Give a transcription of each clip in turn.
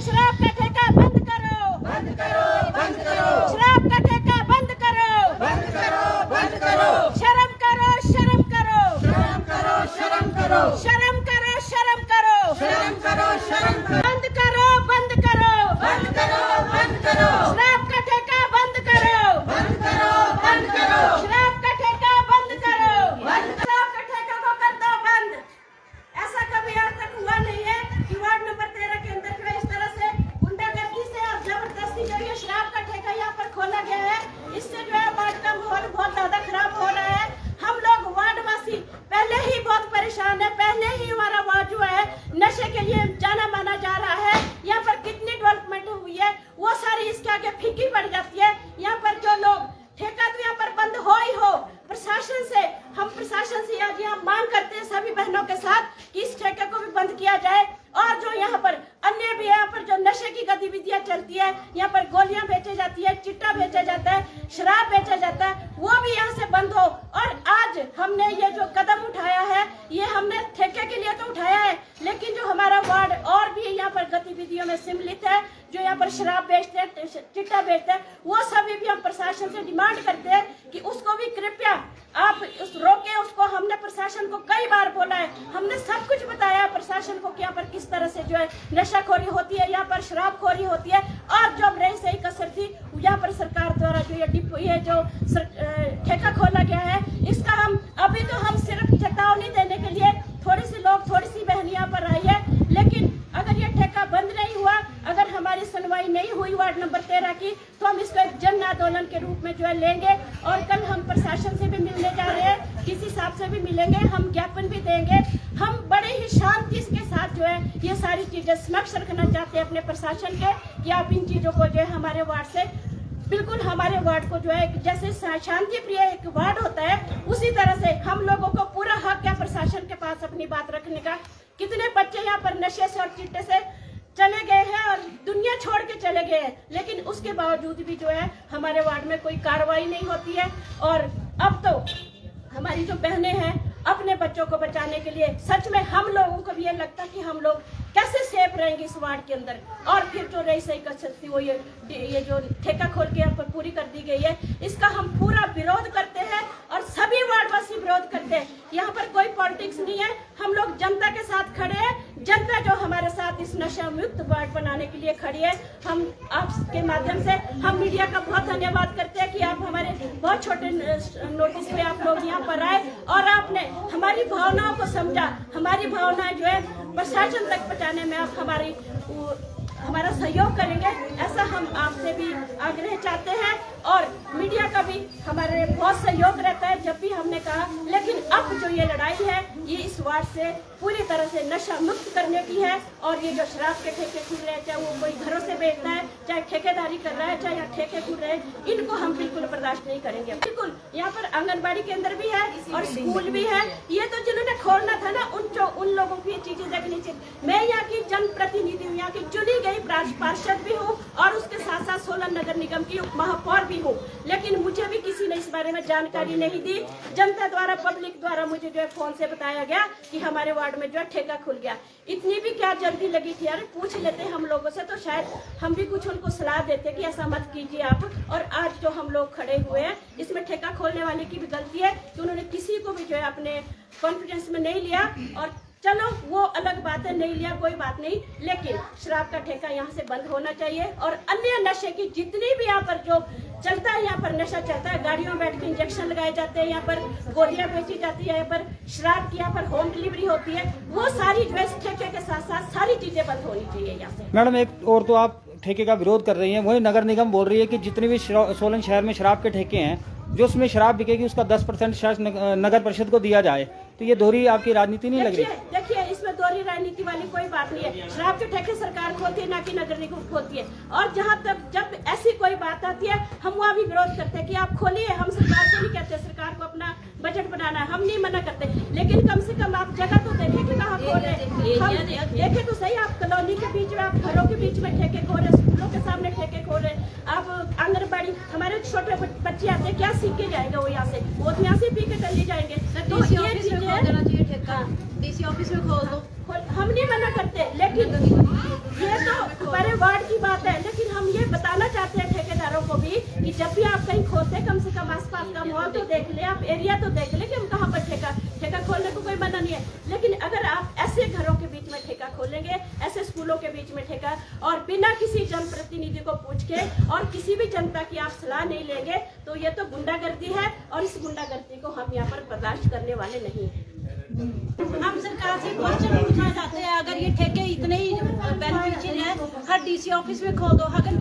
शराब का ठेका बंद करो, बंद करो, बंद करो। शराब का ठेका बंद करो, बंद करो, बंद करो। शर्म करो, शर्म करो, शर्म करो, शर्म करो, शर्म करो, शर्म करो, शर्म करो, शर्म करो। बंद करो, बंद करो, बंद करो, बंद करो। शराब का ठेका बंद करो, बंद करो, बंद करो। शराब का ठेका बंद करो, बंद। शराब का ठेका को कर दो बंद। ऐसा कभी आज तक हुआ नहीं है कि वार्ड नंबर 13 के अंदर जो इस तरह से गुंडागर्दी से और जबरदस्ती जो ये शराब का ठेका यहाँ पर खोला गया है, इससे जो है वार्ड का माहौल बहुत ज्यादा खराब हो रहा है। हम लोग वार्डवासी पहले ही बहुत परेशान है, पहले ही हमारा वार्ड जो है नशे के लिए जाना माना जा रहा है। यहाँ पर कितनी डेवलपमेंट हुई है वो सारी इसके आगे फीकी पड़ जाती है। यहाँ पर जो लोग ठेका तो यहाँ पर बंद हो ही हो, प्रशासन से हम प्रशासन से आज यहाँ मांग करते हैं सभी बहनों के साथ कि इस ठेके को भी बंद किया जाए। और जो यहाँ पर अन्य भी यहाँ पर जो नशे की गतिविधियां चलती है, यहाँ पर गोलियां बेची जाती है, चिट्टा बेचा जाता है, शराब बेचा जाता है, वो भी यहाँ से बंद हो। और आज हमने ये जो कदम उठाया है ये हमने ठेके के लिए तो उठाया है, लेकिन जो हमारा वार्ड और भी यहाँ पर गतिविधियों में सम्मिलित है, जो यहाँ पर शराब बेचते हैं, चिट्टा बेचते हैं, वो सभी भी हम प्रशासन से डिमांड करते हैं कि उसको भी कृपया आप रोके उसको। हमने प्रशासन को कई बार बोला है, हमने सब कुछ बताया है प्रशासन को कि यहाँ पर किस तरह से जो है नशाखोरी होती है, यहाँ पर शराबखोरी होती है। और जो रही सही कसर थी यहाँ पर सरकार द्वारा जो ये जो ठेका खोला गया है, इसका हम अभी तो हम सिर्फ चेतावनी देने के लिए थोड़ी सी लोग थोड़ी सी बहन यहाँ पर आई है, लेकिन अगर ये ठेका बंद नहीं हुआ, अगर हमारी सुनवाई नहीं हुई वार्ड नंबर 13 की, तो हम इसको एक जन आंदोलन के रूप में जो है लेंगे। और कल हम प्रशासन से भी मिलने जा रहे हैं, किसी साहब से भी मिलेंगे, हम ज्ञापन भी देंगे। हम बड़े ही शांति के साथ जो है ये सारी चीजें समक्ष रखना चाहते हैं अपने प्रशासन के कि आप इन चीजों को जो है हमारे वार्ड से बिल्कुल हमारे वार्ड को जो है जैसे शांति प्रिय एक वार्ड होता है, उसी तरह से हम लोगों को पूरा हक है प्रशासन के पास अपनी बात रखने का। कितने बच्चे यहाँ पर नशे से और चिट्टे से चले गए हैं और दुनिया छोड़ के चले गए हैं, लेकिन उसके बावजूद भी जो है हमारे वार्ड में कोई कार्रवाई नहीं होती है। और अब तो हमारी जो बहनें हैं अपने बच्चों को बचाने के लिए सच में हम लोगों को भी ये लगता है कि हम लोग कैसे सेफ रहेंगे इस वार्ड के अंदर। और फिर जो रही सही कसर थी वो ये जो ठेका खोल के यहाँ पर पूरी कर दी गई है, इसका हम पूरा विरोध करते हैं और सभी वार्डवासी विरोध करते हैं। यहाँ पर कोई पॉलिटिक्स नहीं है, हम लोग जनता के साथ खड़े हैं। जनता जो हमारे साथ इस नशा मुक्त वार्ड बनाने के लिए खड़ी है। हम आपके माध्यम से हम मीडिया का बहुत धन्यवाद करते हैं कि आप हमारे बहुत छोटे नोटिस पे आप लोग यहाँ पर आए और आपने हमारी भावनाओं को समझा। हमारी भावनाएं जो है प्रशासन तक पहुँचाने में आप हमारा सहयोग करेंगे, ऐसा हम आपसे भी आग्रह चाहते हैं। और मीडिया का भी हमारे बहुत सहयोग रहता है जब भी हमने कहा। लेकिन अब जो ये लड़ाई है ये इस वार्ड से पूरी तरह से नशा मुक्त करने की है। और ये जो शराब के ठेके खुल रहे हैं, चाहे वो कोई घरों से बेचता है, चाहे ठेकेदारी कर रहा है, चाहे यहाँ ठेके खुल रहे हैं, इनको हम बिल्कुल बर्दाश्त नहीं करेंगे। बिल्कुल यहाँ पर आंगनबाड़ी केंद्र भी है और स्कूल भी है। ये तो जिन्होंने खोलना था ना उन लोगों की चीजें देखनी चाहिए। मैं यहाँ की जनप्रतिनिधि हूँ, यहाँ की चुनी गई पार्षद भी हूँ और उसके साथ साथ सोलन नगर निगम की उप महापौर भी हूँ, लेकिन मुझे भी किसी ने इस बारे में जानकारी नहीं दी। जनता द्वारा पब्लिक द्वारा मुझे जो है फोन से बताया गया कि हमारे वार्ड में जो है ठेका खुल गया। इतनी भी क्या जल्दी लगी थी, अरे पूछ लेते हम लोगों से तो शायद हम भी कुछ उनको सलाह देते कि ऐसा मत कीजिए आप। और आज जो हम लोग खड़े हुए हैं इसमें ठेका खोलने वाले की भी गलती है कि उन्होंने किसी को भी जो है अपने कॉन्फिडेंस में नहीं लिया। और चलो वो अलग बात है, नहीं लिया कोई बात नहीं, लेकिन शराब का ठेका यहाँ से बंद होना चाहिए। और अन्य नशे की जितनी भी यहाँ पर जो चलता है, यहाँ पर नशा चलता है, गाड़ियों में बैठ के इंजेक्शन लगाए जाते हैं, यहाँ पर गोलियां बेची जाती है, यहाँ पर शराब की यहाँ पर होम डिलीवरी होती है, वो सारी जो है ठेके के साथ साथ सारी चीजें बंद होनी चाहिए यहाँ से। मैडम एक और तो आप ठेके का विरोध कर रही हैं, वही नगर निगम बोल रही है कि जितने भी सोलन शहर में शराब के ठेके हैं, जो उसमें शराब बिकेगी उसका 10% शायद नगर परिषद को दिया जाए। तो ये दोहरी आपकी राजनीति नहीं लग रही? देखिए इसमें दोहरी राजनीति वाली कोई बात नहीं है। शराब के ठेके सरकार खोलती है, ना कि नगर निगम खोलती है। और जहाँ तक जब ऐसी कोई बात आती है हम वहाँ भी विरोध करते हैं कि आप खोलिए। हम सरकार को नहीं कहते, सरकार को अपना बजट बनाना है, हम नहीं मना करते, लेकिन कम से कम आप जगह तो देखें कि कहाँ खोल रहे हैं। देखे तो सही, आप कॉलोनी के बीच में, आप घरों के बीच में ठेके खोल रहे, स्कूलों के सामने ठेके खोल रहे, आप आंगनबाड़ी, हमारे छोटे बच्चे आते हैं, क्या सीख के जाएंगे वो यहाँ से? वो तो यहाँ से पी के चले जाएंगे। तो ये चीजें डीसी ऑफिस में खोल दो, हम नहीं मना करते, लेकिन ये तो हमारे थी कि जब भी आप कहीं खोलते कम से कम आसपास का माहौल तो देख ले, आप एरिया तो देख ले कि हम कहाँ पर ठेका खोलने को कोई मना नहीं है। लेकिन अगर आप ऐसे घरों के बीच में ठेका खोलेंगे, ऐसे स्कूलों के बीच में ठेका, और बिना किसी जनप्रतिनिधि को पूछ के और किसी भी जनता की आप सलाह नहीं लेंगे, तो ये तो गुंडागर्दी है और इस गुंडागर्दी को हम यहाँ पर बर्दाश्त करने वाले नहीं हैं। हम सरकार से क्वेश्चन पूछना चाहते हैं, अगर ये ठेके इतने ही बेनिफिशियल है, हर डीसी ऑफिस में खोल दो, अगर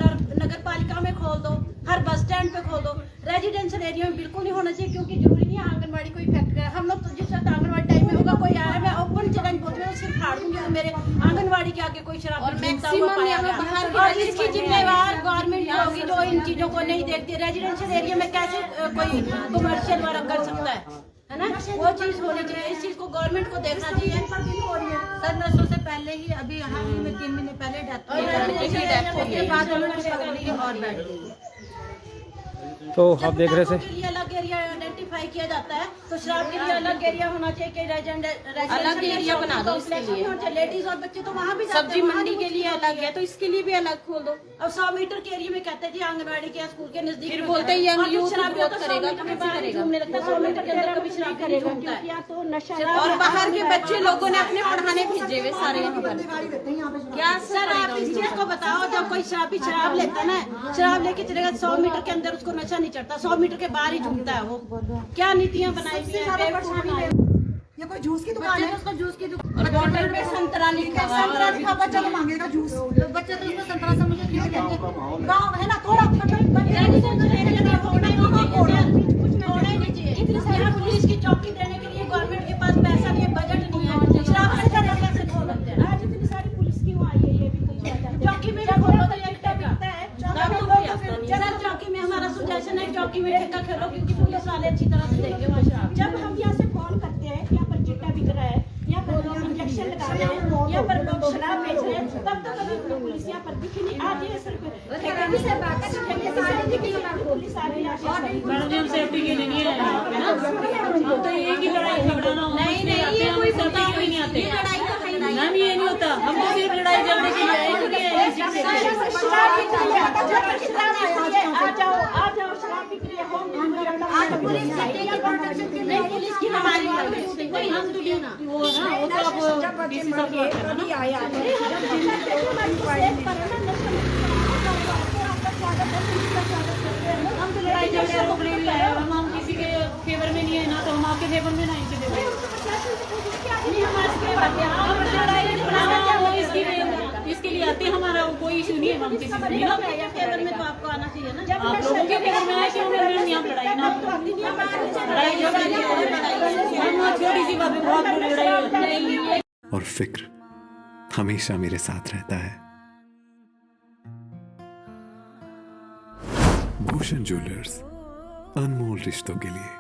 नगर पालिका में खोल दो, हर बस स्टैंड पे खोल दो, रेजिडेंशियल एरिया में बिल्कुल नहीं होना चाहिए, क्योंकि जरूरी नहीं है आंगनबाड़ी कोई फैक्ट्री है। हम लोग तो जिस वक्त आंगनबाड़ी टाइम में होगा, कोई आया, मैं ओपन चैलेंज बोलती हूँ, सिर्फ फाड़ दूंगी और मेरे आंगनबाड़ी के आगे कोई शराब और मैक्सिमम और इसकी जिम्मेवार गवर्नमेंट होगी जो इन चीजों को नहीं देखती। रेजिडेंशियल एरिया में कैसे कोई कमर्शियल वाला कर सकता है ना, वो चीज होनी चाहिए। इस चीज को गवर्नमेंट को देखना चाहिए। सर नशों से पहले ही अभी हाल ही में 3 महीने पहले डेथ हुई है, बाद और बैठ गई। तो आप देख रहे थे के लिए अलग एरिया आइडेंटिफाई किया जाता है, तो शराब के लिए अलग एरिया होना चाहिए कि अलग एरिया बना दो इसके लिए। लेडीज और बच्चे तो वहाँ भी सब्जी मंडी के लिए अलग है, तो इसके लिए भी अलग खोल दो। अब 100 मीटर के एरिया में कहते हैं जी आंगनबाड़ी के स्कूल के नजदीक, फिर बोलते हैं यंग यूथ ग्रोथ करेगा, कैसे करेगा? 100 मीटर के अंदर कभी शराब करेगा या तो नशा और बाहर के बच्चे लोगों ने अपने पढ़ाने भेजे हुए सारे यहाँ पर। क्या सर आप इस चीज को बताओ, जब कोई शराब लेता है ना, शराब लेके चलेगा 100 मीटर के अंदर उसको नशा नहीं चढ़ता, 100 मीटर के बाहर ही झूमता है वो। क्या नीतियाँ बनाई हुई है? ये कोई जूस की दुकान है, उसको जूस की दुकान और बॉटल में संतरा लिखा हुआ है, संतरा लिखा बच्चा तो मांगेगा जूस, तो बच्चे तो उसको संतरा समझ के क्यों लेंगे? गाँव है ना थोड़ा पुलिस की चौकी देने के लिए गवर्नमेंट के पास पैसा नहीं है, बजट नहीं है, शराब से कैसे खोल सकते हैं? आज इतनी सारी पुलिस क्यों आई है, ये भी कोई पता नहीं। चौकी में खोलो तो एक बिकता है। चलो चौकी में हमारा सुजेशन है, चौकी में ठेका खेलो, क्योंकि पुलिस वाले अच्छी तरह से देंगे वहाँ शराब। जब हम यहाँ से फोन करते हैं, यहाँ पर चिट्टा बिक रहा है, यहाँ पर लोग इंजेक्शन लगा रहे हैं, यहाँ पर लोग शराब बेच रहे हैं, तब तो कभी पुलिस यहाँ पर दिखी नहीं। आज ये सिर्फ ठेके से बात पुलिस आ रही है, सेफ्टी के लिए नहीं है यहाँ पे ना, हम तो एक ही लड़ाई झगड़ा ना हो, नहीं नहीं, ये कोई सेफ्टी के लिए नहीं आते। लड़ाई तो है नहीं। मैम ये नहीं होता, हम तो सिर्फ लड़ाई झगड़े के लिए आए, क्योंकि शराब बिक रही है, आ जाओ शराब बिक रही है, होम पुलिस पुलिस की हमारी कोई हम तो नहीं ना, वो ना वो तो आप डीसी साहब की बात कर रहे हैं ना। हम तो लड़ाई झगड़े रोकने के लिए आए, हम किसी के फेवर में नहीं है ना, तो हम आपके फेवर में ना इनके फेवर में। इसके लिए आते हमारा कोई इशू नहीं है, हम किसी से नहीं ना। फेवर में तो आपको आना चाहिए ना। आप लोगों के फेवर में आए क्यों? मैम यहाँ लड़ाई ना, लड़ाई झगड़े हम छोटी सी बात में बहुत बड़ी लड़ाई होती है। और फिक्र हमेशा मेरे साथ रहता है। भूषण ज्वेलर्स, अनमोल रिश्तों के लिए।